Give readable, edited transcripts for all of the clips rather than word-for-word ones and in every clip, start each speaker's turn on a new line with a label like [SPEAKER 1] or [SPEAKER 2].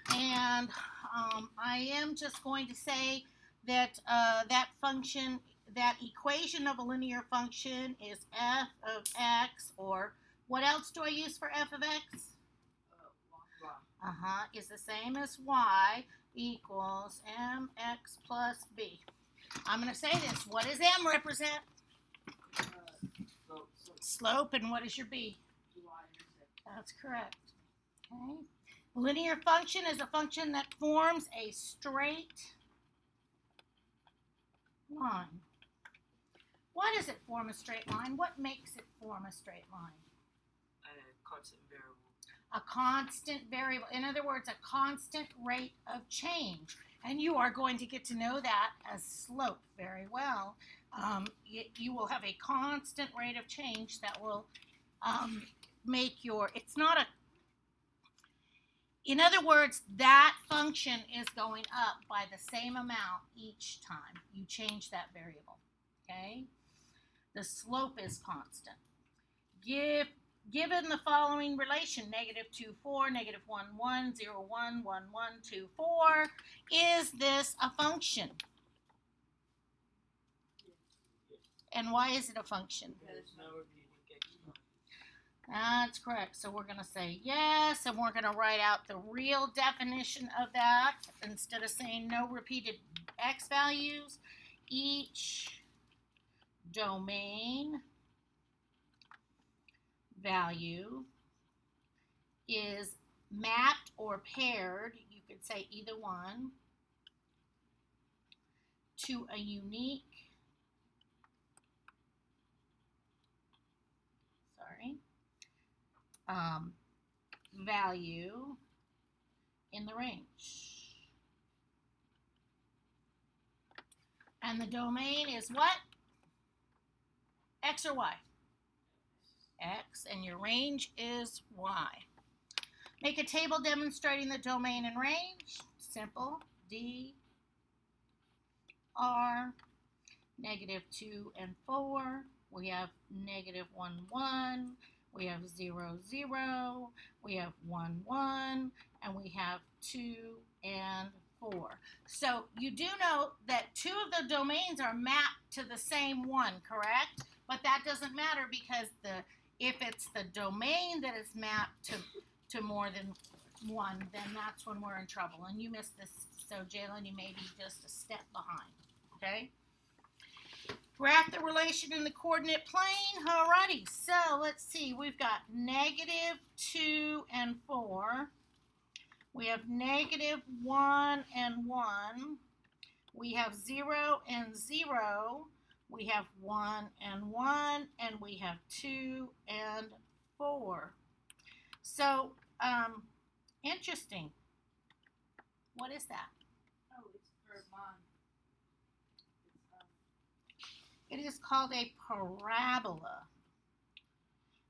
[SPEAKER 1] And I am just going to say that that equation of a linear function is f of x, or what else do I use for f of x? Is the same as y equals mx plus b. I'm going to say this. What does m represent? Slope. And what is your b? That's correct. Okay. Linear function is a function that forms a straight line. Why does it form a straight line? What makes it form a straight line?
[SPEAKER 2] A constant variable.
[SPEAKER 1] A constant variable. In other words, a constant rate of change. And you are going to get to know that as slope very well. You will have a constant rate of change that will make your, it's not a, in other words, that function is going up by the same amount each time you change that variable, okay? The slope is constant. Given the following relation, -2, 4, -1, 1, 0, 1, 1, 1, 2, 4, is this a function? And why is it a function? That's correct. So we're going to say yes, and we're going to write out the real definition of that. Instead of saying no repeated x values, each domain value is mapped or paired, you could say either one, to a unique value in the range. And the domain is what? X or Y? X, and your range is Y. Make a table demonstrating the domain and range. Simple. D, R, -2 and 4. We have -1, 1. We have 0, 0. We have 1, 1. And we have 2 and 4. So you do know that two of the domains are mapped to the same one, correct? But that doesn't matter, because if it's the domain that is mapped to more than one, then that's when we're in trouble. And you missed this, so Jalen, you may be just a step behind, okay? Graph the relation in the coordinate plane. Alrighty, so let's see. We've got -2 and 4. We have -1 and 1. We have 0 and 0. We have 1 and 1. And we have 2 and 4. So, interesting. What is that?
[SPEAKER 3] Oh, it's for mom.
[SPEAKER 1] It is called a parabola.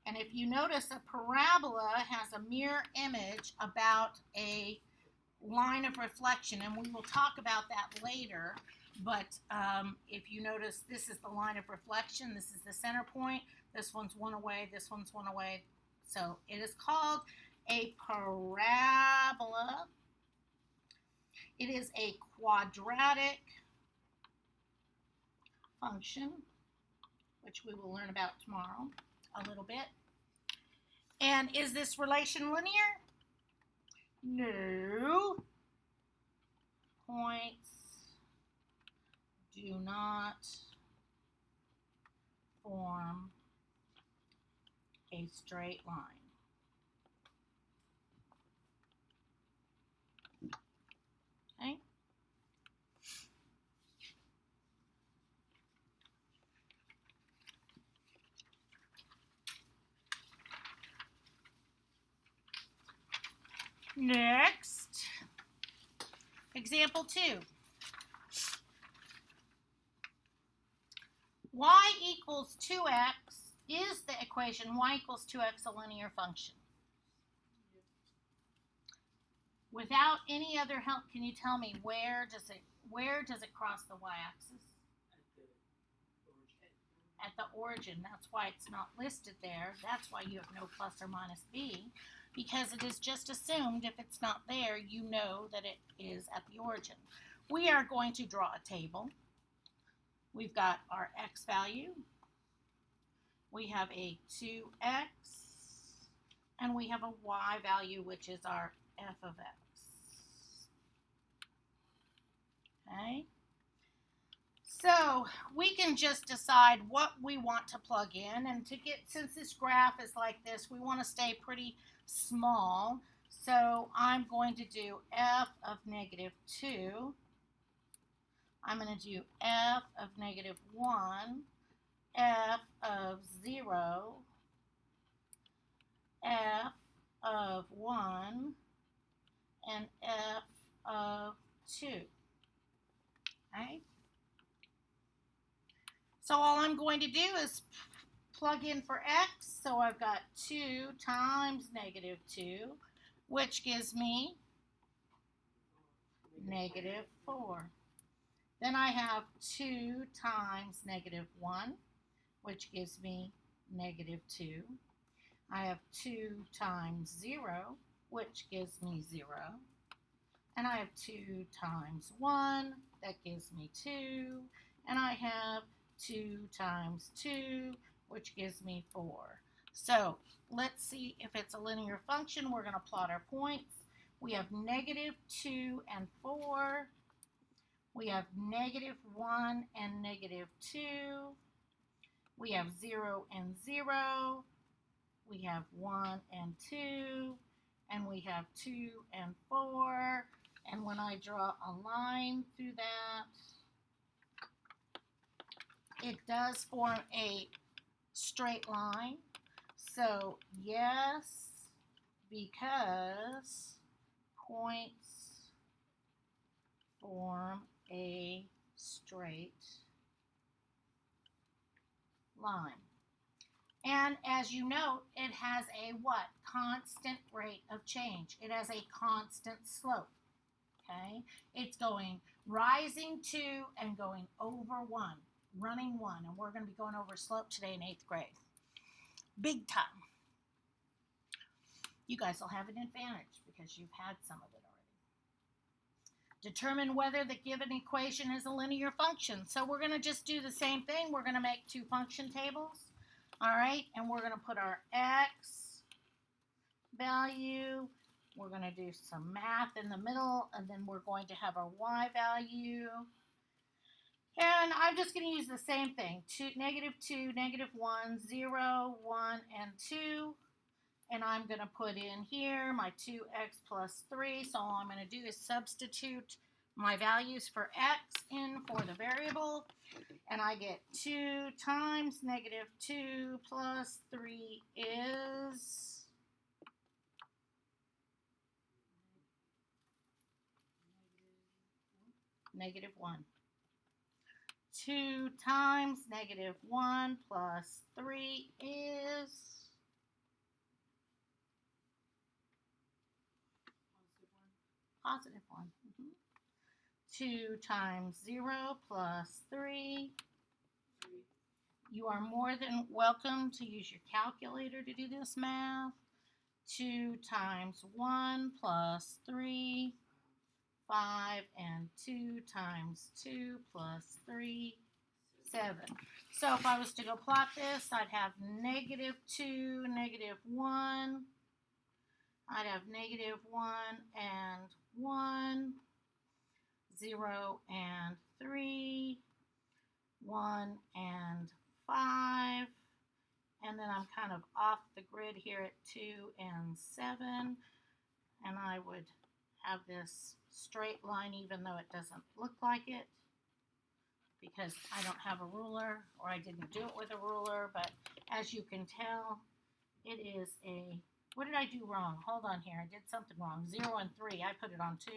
[SPEAKER 1] And if you notice, a parabola has a mirror image about a line of reflection, and we will talk about that later. But if you notice, this is the line of reflection. This is the center point. This one's one away. This one's one away. So it is called a parabola. It is a quadratic function, which we will learn about tomorrow a little bit. And is this relation linear? No. Points do not form a straight line. Okay? Next, example 2. Y equals 2x is the equation. Y equals 2x a linear function. Without any other help, can you tell me where does it cross the y-axis? at the origin. That's why it's not listed there. That's why you have no plus or minus b, because it is just assumed if it's not there, you know that it is at the origin. We are going to draw a table. We've got our x value. We have a 2x, and we have a y value, which is our f of x. Okay? So we can just decide what we want to plug in, and to get, since this graph is like this, we want to stay pretty small. So I'm going to do f of negative 2. I'm going to do f of negative 1, f of 0, f of 1, and f of 2. Okay? So all I'm going to do is plug in for x. So I've got 2 times negative 2, which gives me negative 4. Then I have 2 times negative 1, which gives me negative 2. I have 2 times 0, which gives me 0. And I have 2 times 1, that gives me 2. And I have 2 times 2, which gives me 4. So let's see if it's a linear function. We're going to plot our points. We have negative 2 and 4. We have negative 1 and negative 2. We have 0 and 0. We have 1 and 2. And we have 2 and 4. And when I draw a line through that, it does form a straight line. So yes, because points form a straight line. And as you note, it has a what? Constant rate of change. It has a constant slope. Okay? It's going rising 2 and going over 1, running 1. And we're going to be going over slope today in 8th grade. Big time. You guys will have an advantage because you've had some of it already. Determine whether the given equation is a linear function. So we're going to just do the same thing. We're going to make 2 function tables. All right, and we're going to put our x value. We're going to do some math in the middle, and then we're going to have our y value. And I'm just going to use the same thing. Negative 2, negative 1, 0, 1, and 2. And I'm going to put in here my 2x plus 3. So all I'm going to do is substitute my values for x in for the variable. And I get 2 times negative 2 plus 3 is negative 1. 2 times negative 1 plus 3 is positive 1. 2 times 0 plus 3. You are more than welcome to use your calculator to do this math. 2 times 1 plus 3. 5 and 2 times 2 plus 3, 7. So if I was to go plot this, I'd have negative 2, negative 1. I'd have negative 1 and 1, 0 and 3, 1 and 5. And then I'm kind of off the grid here at 2 and 7. And I would have this straight line even though it doesn't look like it because I don't have a ruler or I didn't do it with a ruler, but as you can tell, it is a, what did I do wrong? Hold on here, I did something wrong. 0 and 3, I put it on 2.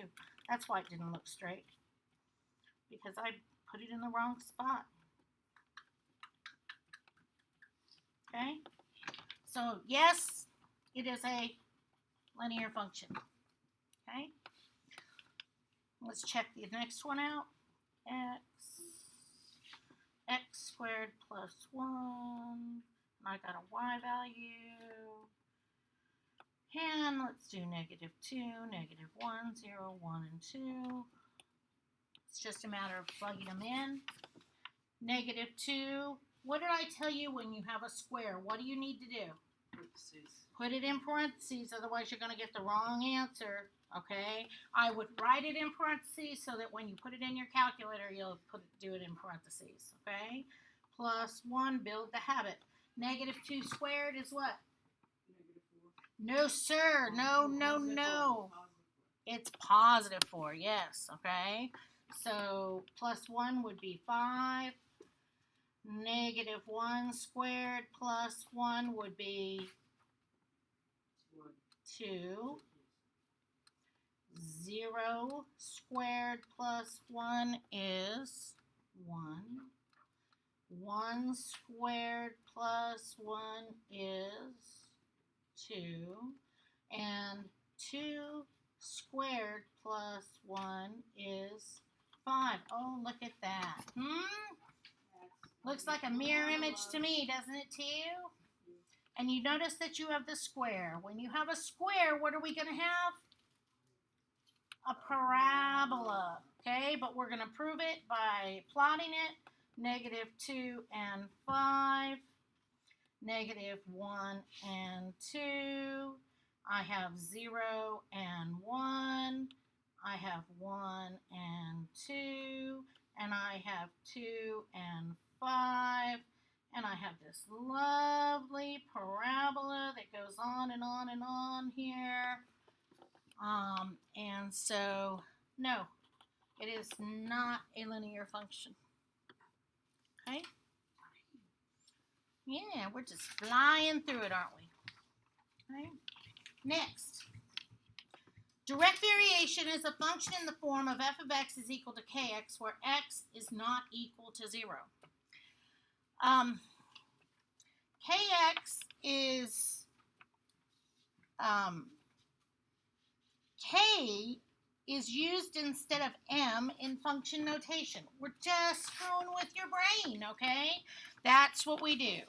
[SPEAKER 1] That's why it didn't look straight because I put it in the wrong spot. Okay, so yes, it is a linear function. Okay, let's check the next one out. X x squared plus 1. And I got a y value. And let's do negative 2, negative 1, 0, 1, and 2. It's just a matter of plugging them in. Negative 2. What did I tell you when you have a square? What do you need to do?
[SPEAKER 2] Parentheses.
[SPEAKER 1] Put it in parentheses, otherwise you're going to get the wrong answer. Okay? I would write it in parentheses so that when you put it in your calculator, you'll do it in parentheses. Okay? Plus 1, build the habit. Negative 2 squared is what? No, sir. No, no, no. It's positive 4, yes. Okay? So plus 1 would be 5. Negative 1 squared plus 1 would be 2. 0 squared plus 1 is 1. 1 squared plus 1 is 2. And 2 squared plus 1 is 5. Oh, look at that. Looks like a mirror image to me, doesn't it to you? And you notice that you have the square. When you have a square, what are we going to have? A parabola. Okay, but we're going to prove it by plotting it. Negative 2 and 5. Negative 1 and 2. I have 0 and 1. I have 1 and 2. And I have 2 and 5. And I have this lovely parabola that goes on and on and on here. And so, no, it is not a linear function. Okay? Yeah, we're just flying through it, aren't we? Okay. Next. Direct variation is a function in the form of f of x is equal to kx, where x is not equal to 0. Kx is, k is used instead of m in function notation. We're just screwing with your brain, okay? That's what we do.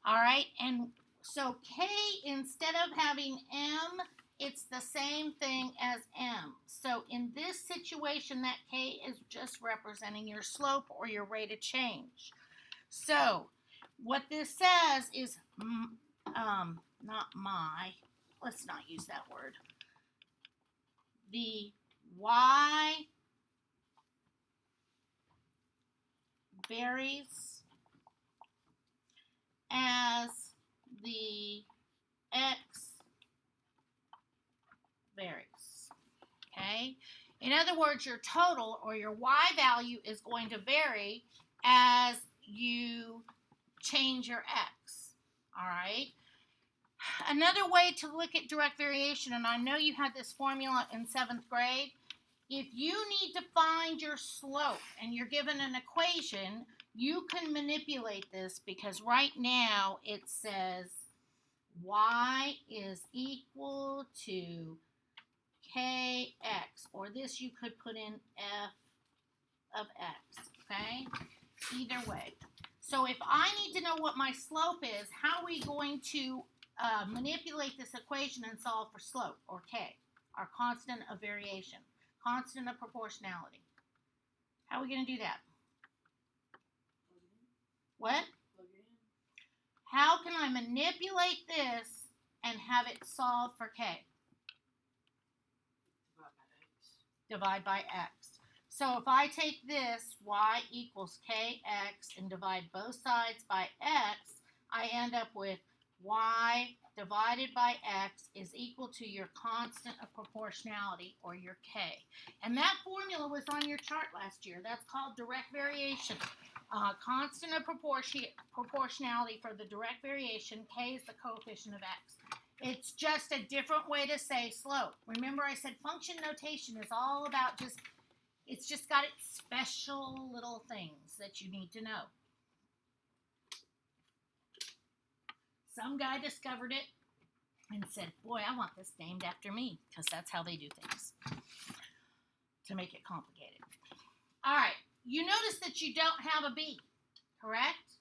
[SPEAKER 1] All right, and so k, instead of having m, it's the same thing as m. So in this situation, that k is just representing your slope or your rate of change. So what this says is, let's not use that word. The y varies as the x varies. Okay? In other words, your total or your y value is going to vary as you change your x. All right? Another way to look at direct variation, and I know you had this formula in 7th grade, if you need to find your slope and you're given an equation, you can manipulate this because right now it says y is equal to kx, or this you could put in f of x, okay? Either way. So if I need to know what my slope is, how are we going to manipulate this equation and solve for slope, or k, our constant of variation, constant of proportionality? How are we going to do that? What? How can I manipulate this and have it solve for k? Divide by x. So if I take this, y equals kx, and divide both sides by x, I end up with y divided by x is equal to your constant of proportionality, or your k. And that formula was on your chart last year. That's called direct variation. Constant of proportionality for the direct variation, k is the coefficient of x. It's just a different way to say slope. Remember I said function notation is all about it's just got its special little things that you need to know. Some guy discovered it and said, boy, I want this named after me, because that's how they do things, to make it complicated. All right, you notice that you don't have a b. correct?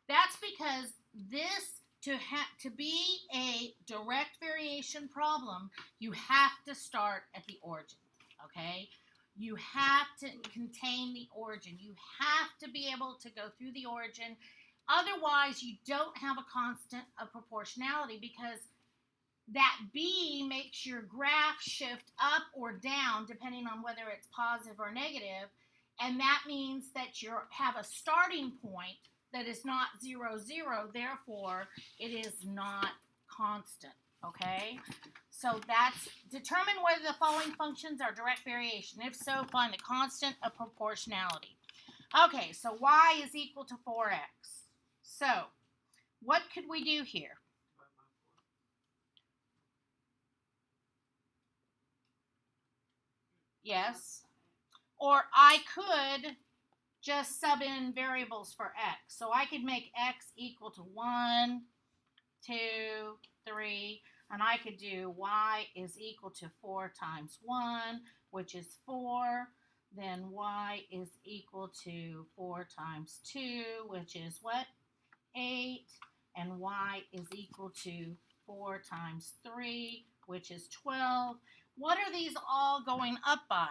[SPEAKER 1] That's because this, to be a direct variation problem, you have to start at the origin, okay? You have to contain the origin. You have to be able to go through the origin. Otherwise, you don't have a constant of proportionality, because that B makes your graph shift up or down depending on whether it's positive or negative, and that means that you have a starting point that is not 0, 0, therefore it is not constant, okay? So that's, determine whether the following functions are direct variation. If so, find the constant of proportionality. Okay, so y is equal to 4x. So, what could we do here? Yes. Or I could just sub in variables for x. So I could make x equal to 1, 2, 3, and I could do y is equal to 4 times 1, which is 4. Then y is equal to 4 times 2, which is what? 8. And y is equal to 4 times 3, which is 12. What are these all going up by?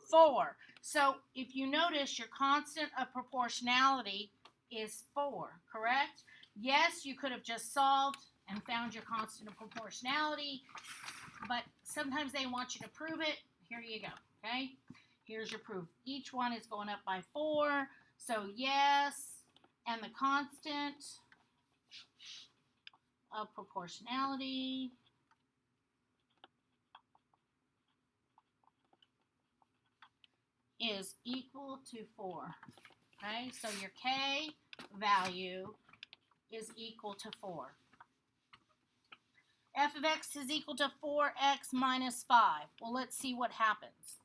[SPEAKER 1] 4. So if you notice, your constant of proportionality is 4, correct? Yes, you could have just solved and found your constant of proportionality, but sometimes they want you to prove it. Here you go, okay? Here's your proof. Each one is going up by 4, so yes, and the constant of proportionality is equal to 4. Okay, so your K value is equal to 4. F of x is equal to 4x minus 5. Well, let's see what happens.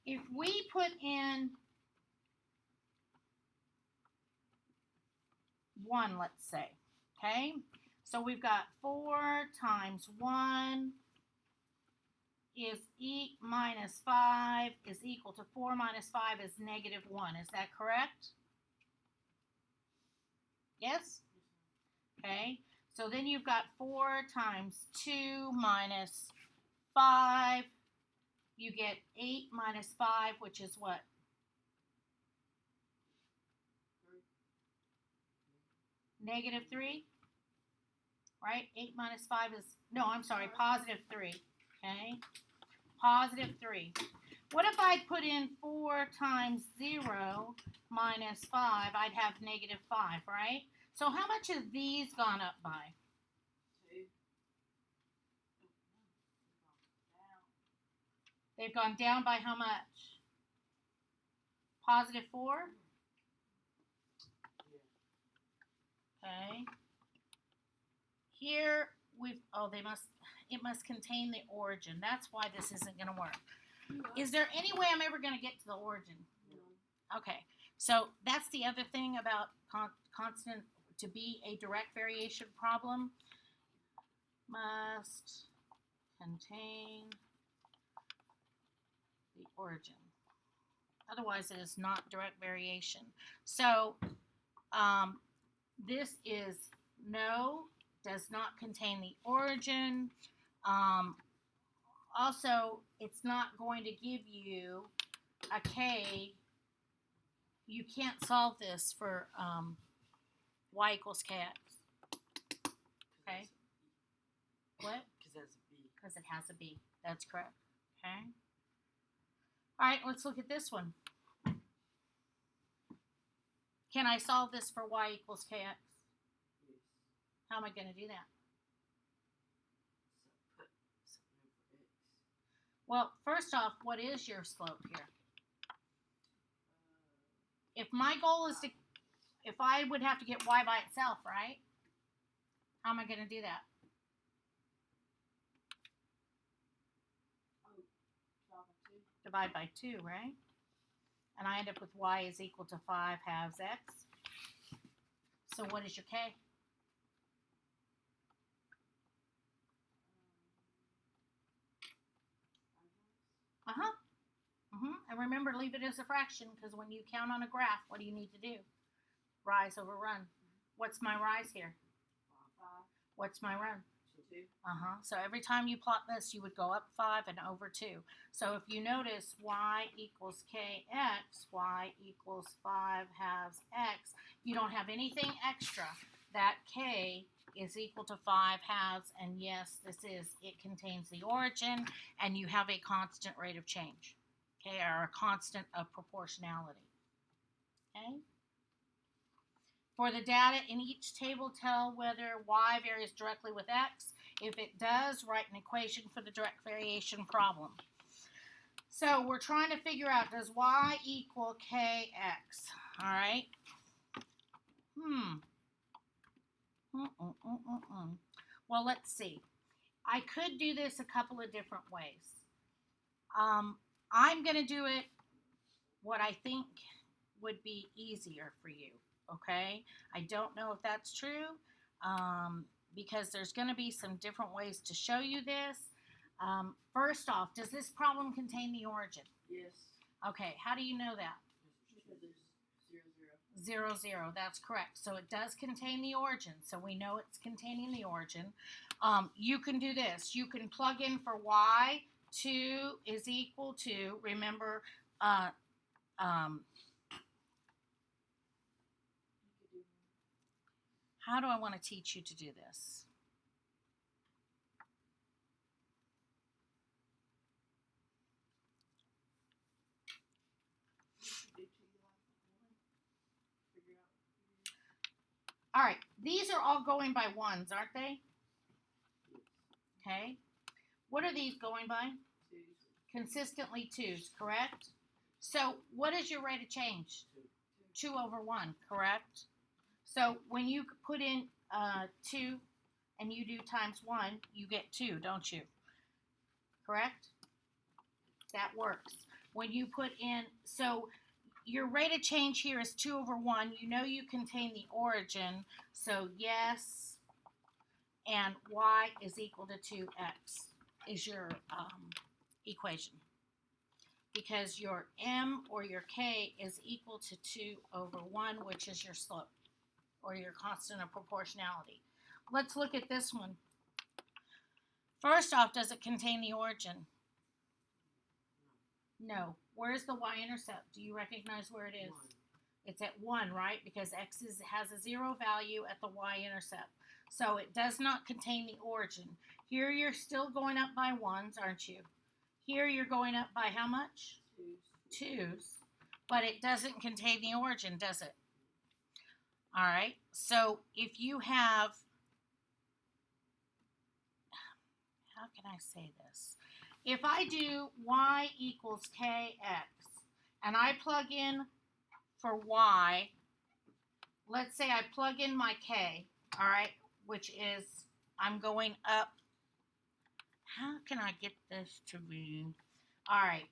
[SPEAKER 1] If we put in 1, let's say, okay? So we've got 4 times 1 is minus 5 is equal to 4 minus 5 is negative 1. Is that correct? Yes? Okay. So then you've got 4 times 2 minus 5. You get 8 minus 5, which is what? Negative 3? Right? 8 minus 5 is, no, I'm sorry, positive 3. Okay? Positive 3. What if I put in 4 times 0 minus 5? I'd have negative 5, right? So how much have these gone up by?
[SPEAKER 3] 2.
[SPEAKER 1] They've gone down by how much? Positive 4? Okay. Here we've, it must contain the origin. That's why this isn't going to work. Is there any way I'm ever going to get to the origin? Okay. So that's the other thing about constant, to be a direct variation problem, must contain the origin. Otherwise, it is not direct variation. So this is no, does not contain the origin. Also, it's not going to give you a K. You can't solve this for y equals kx. Okay? What? Because it has a B. That's correct. Okay? All right, let's look at this one. Can I solve this for y equals kx?
[SPEAKER 2] Yes.
[SPEAKER 1] How am I going to do that?
[SPEAKER 2] So put something for x.
[SPEAKER 1] Well, first off, what is your slope here? If my goal is to, if I would have to get y by itself, right? How am I going to do that? Divide by 2, right? And I end up with y is equal to 5 halves x. So what is your k? Uh-huh. And remember, leave it as a fraction, because when you count on a graph, what do you need to do? Rise over run. What's my rise here?
[SPEAKER 2] 5.
[SPEAKER 1] What's my run?
[SPEAKER 2] 2.
[SPEAKER 1] So every time you plot this, you would go up 5 and over 2. So if you notice y equals kx, y equals 5 halves x, you don't have anything extra. That k is equal to 5 halves, and yes, it contains the origin, and you have a constant rate of change, okay, or a constant of proportionality, okay? For the data in each table, tell whether y varies directly with x. If it does, write an equation for the direct variation problem. So we're trying to figure out, does y equal kx? All right. Well, let's see. I could do this a couple of different ways. I'm going to do it what I think would be easier for you, okay? I don't know if that's true, because there's going to be some different ways to show you this. First off, does this problem contain the origin?
[SPEAKER 2] Yes.
[SPEAKER 1] Okay, how do you know that?
[SPEAKER 2] Because there's 0, 0.
[SPEAKER 1] 0, 0, that's correct. So it does contain the origin, so we know it's containing the origin. You can do this. You can plug in for y, 2 is equal to, remember, how do I want to teach you to do this? All right, these are all going by ones, aren't they? Okay. What are these going by?
[SPEAKER 2] 2.
[SPEAKER 1] Consistently 2s, correct? So what is your rate of change? 2 over 1, correct? So when you put in 2 and you do times 1, you get 2, don't you? Correct? That works. When you put in, so your rate of change here is 2 over 1. You know you contain the origin, so yes, and y is equal to 2x is your equation. Because your m or your k is equal to 2 over 1, which is your slope, or your constant of proportionality. Let's look at this one. First off, does it contain the origin? No. Where's the y-intercept? Do you recognize where it is?
[SPEAKER 2] 1.
[SPEAKER 1] It's at 1, right? Because x has a 0 value at the y-intercept. So it does not contain the origin. Here you're still going up by 1s, aren't you? Here you're going up by how much?
[SPEAKER 2] 2.
[SPEAKER 1] 2s. But it doesn't contain the origin, does it? All right. So if you have, how can I say this? If I do y equals kx, and I plug in for y, let's say I plug in my k, all right, which is, I'm going up. How can I get this to be? All right.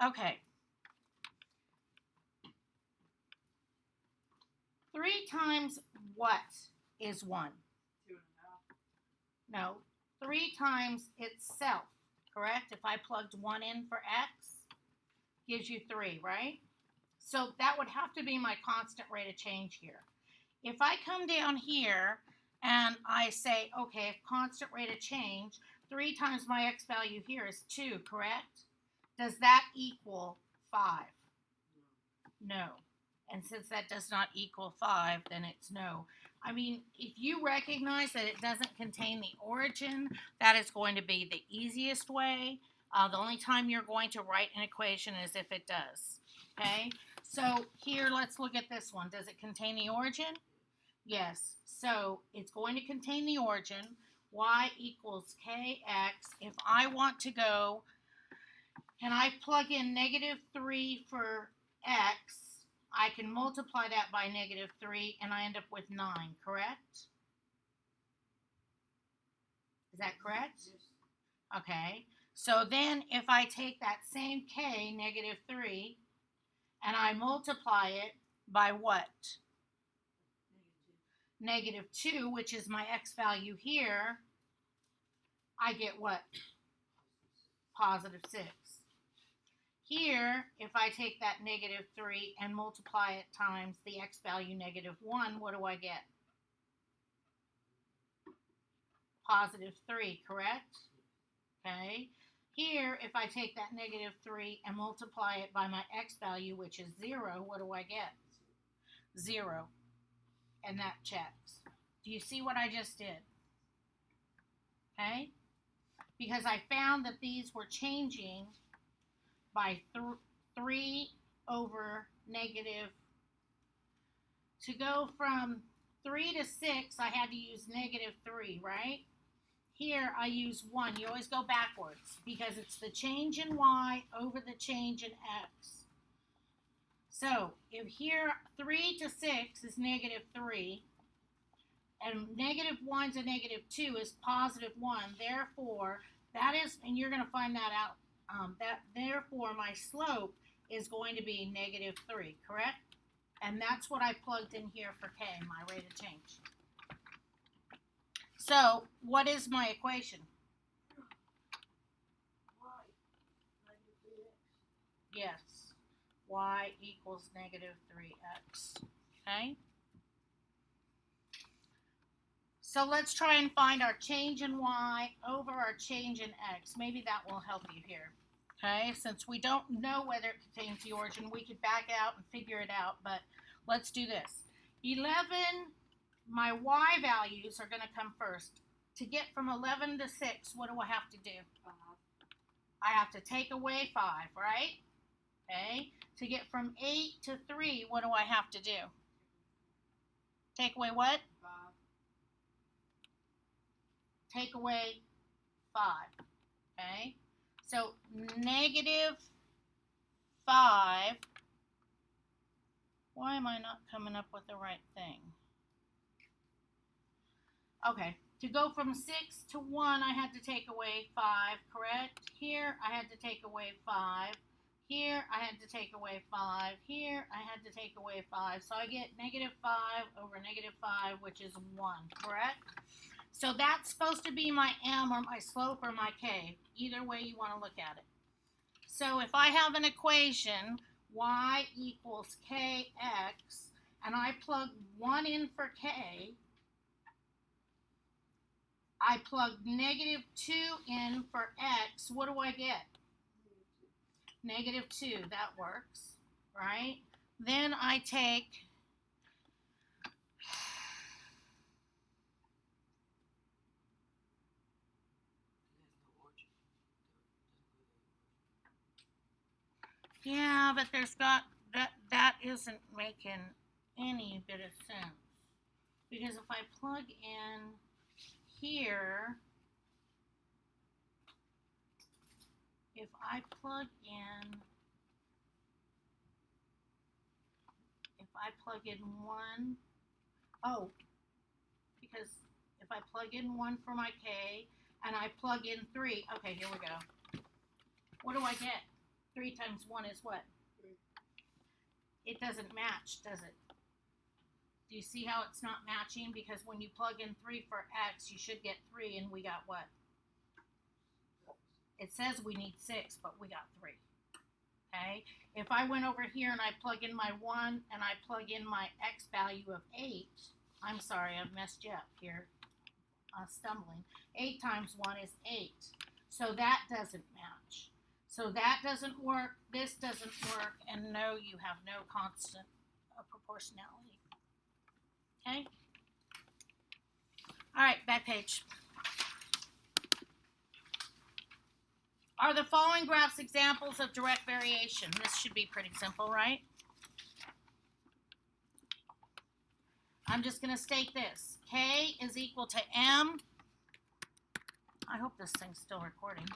[SPEAKER 1] Okay. 3 times what is 1?
[SPEAKER 2] 2.5.
[SPEAKER 1] No. 3 times itself, correct? If I plugged 1 in for x, gives you 3, right? So that would have to be my constant rate of change here. If I come down here and I say, okay, constant rate of change, 3 times my x value here is 2, correct? Does that equal 5? No. And since that does not equal 5, then it's no. I mean, if you recognize that it doesn't contain the origin, that is going to be the easiest way. The only time you're going to write an equation is if it does. Okay? So here, let's look at this one. Does it contain the origin? Yes. So it's going to contain the origin. Y equals kx. If I want to go and I plug in -3 for x, I can multiply that by -3 and I end up with 9, correct? Is that correct?
[SPEAKER 2] Yes.
[SPEAKER 1] Okay, so then if I take that same k, negative 3, and I multiply it by what?
[SPEAKER 2] Negative two.
[SPEAKER 1] Negative 2, which is my x value here, I get what? Positive 6. Here, if I take that negative 3 and multiply it times the x value negative 1, what do I get? Positive 3, correct? Okay. Here, if I take that negative 3 and multiply it by my x value, which is 0, what do I get? 0. And that checks. Do you see what I just did? Okay? Because I found that these were changing by 3 over negative. To go from 3 to 6, I had to use negative 3, right? Here, I use 1. You always go backwards because it's the change in y over the change in x. So, if here 3 to 6 is negative 3, and negative 1 to negative 2 is positive 1, therefore, that is, and you're going to find that out, therefore, my slope is going to be negative 3, correct? And that's what I plugged in here for k, my rate of change. So, what is my equation?
[SPEAKER 2] Y. Negative 3x.
[SPEAKER 1] Yes, y equals negative 3x. Okay? So let's try and find our change in y over our change in x. Maybe that will help you here. Okay, since we don't know whether it contains the origin, we could back out and figure it out, but let's do this. 11, my y values are going to come first. To get from 11 to 6, what do I have to do?
[SPEAKER 2] 5.
[SPEAKER 1] I have to take away 5, right? Okay. To get from 8 to 3, what do I have to do? Take away what?
[SPEAKER 2] 5.
[SPEAKER 1] Take away 5. Okay. So negative 5. Why am I not coming up with the right thing? Okay. To go from 6 to 1, I had to take away 5, correct? Here, I had to take away 5. Here, I had to take away 5. Here, I had to take away 5. So I get negative 5 over negative 5, which is 1, correct? So that's supposed to be my m or my slope or my k. Either way you want to look at it. So if I have an equation, y equals kx, and I plug 1 in for k, I plug negative 2 in for x, what do I get? Negative 2, that works, right? Then I take yeah, but there's got that isn't making any bit of sense. Because if I plug in here, if I plug in 1, oh, because if I plug in 1 for my k and I plug in 3, okay, here we go. What do I get? 3 times 1 is what?
[SPEAKER 2] 3.
[SPEAKER 1] It doesn't match, does it? Do you see how it's not matching? Because when you plug in 3 for x, you should get 3, and we got what? It says we need 6, but we got 3. Okay? If I went over here and I plug in my 1 and I plug in my x value of 8, I'm sorry, I've messed you up here. Stumbling. 8 times 1 is 8. So that doesn't match. So that doesn't work, this doesn't work, and no, you have no constant of proportionality. Okay? All right, back page. Are the following graphs examples of direct variation? This should be pretty simple, right? I'm just going to state this. K is equal to M. I hope this thing's still recording.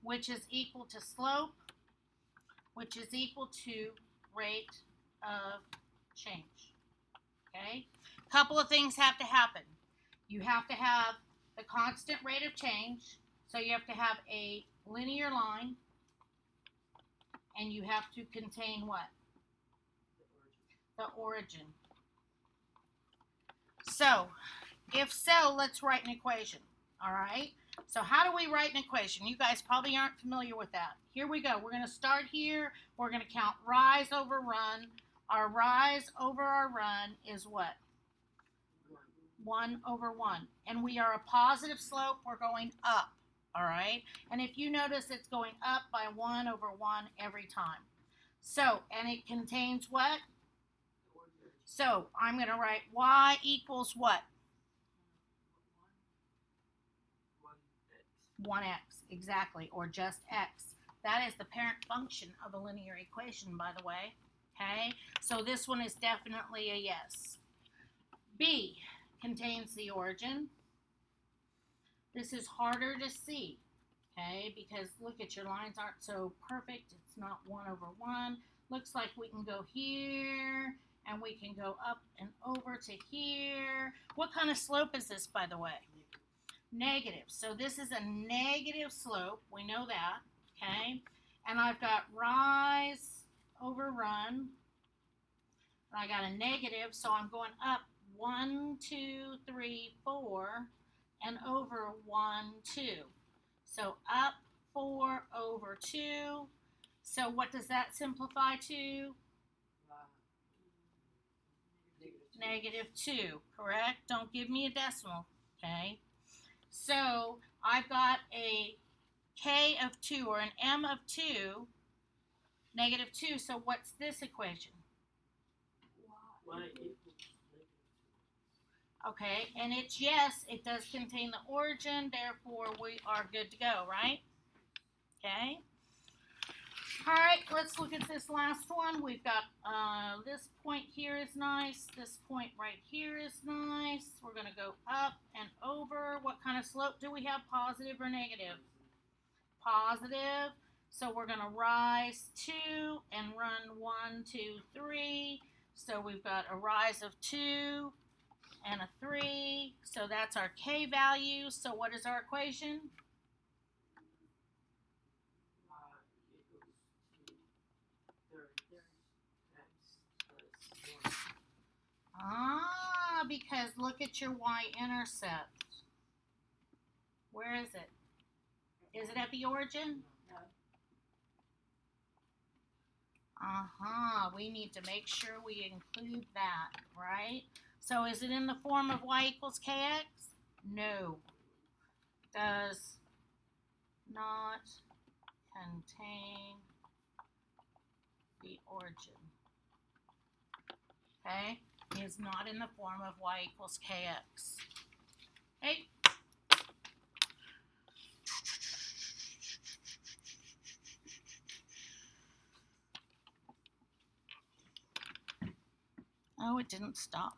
[SPEAKER 1] Which is equal to slope, which is equal to rate of change. Okay? A couple of things have to happen. You have to have the constant rate of change. So you have to have a linear line, and you have to contain what? The origin. So, if so, let's write an equation. All right? So how do we write an equation? You guys probably aren't familiar with that. Here we go. We're going to start here. We're going to count rise over run. Our rise over our run is what? 1 over 1. And we are a positive slope. We're going up. All right? And if you notice, it's going up by 1 over 1 every time. So, and it contains what? So, I'm going to write y equals what? 1x, exactly, or just x. That is the parent function of a linear equation, by the way. Okay? So this one is definitely a yes. B contains the origin. This is harder to see, okay, because look at your lines aren't so perfect. It's not 1 over 1. Looks like we can go here, and we can go up and over to here. What kind of slope is this, by the way? Negative. So this is a negative slope. We know that, okay? And I've got rise over run. And I got a negative, so I'm going up 1, 2, 3, 4, and over 1, 2. So up 4 over 2. So what does that simplify to? Negative 2, correct? Don't give me a decimal, okay? So I've got a k of 2 or an m of 2, negative 2. So what's this equation? Okay, and it's yes, it does contain the origin, therefore we are good to go, right? Okay. All right, let's look at this last one. We've got this point here is nice. This point right here is nice. We're going to go up and over. What kind of slope do we have, positive or negative? Positive. So we're going to rise 2 and run 1, 2, 3. So we've got a rise of 2 and a 3. So that's our k value. So what is our equation? Because look at your y-intercept. Where is it? Is it at the origin? We need to make sure we include that, right? So is it in the form of y equals kx? No. Does not contain the origin. Okay? Is not in the form of y equals kx. Okay? Oh, it didn't stop.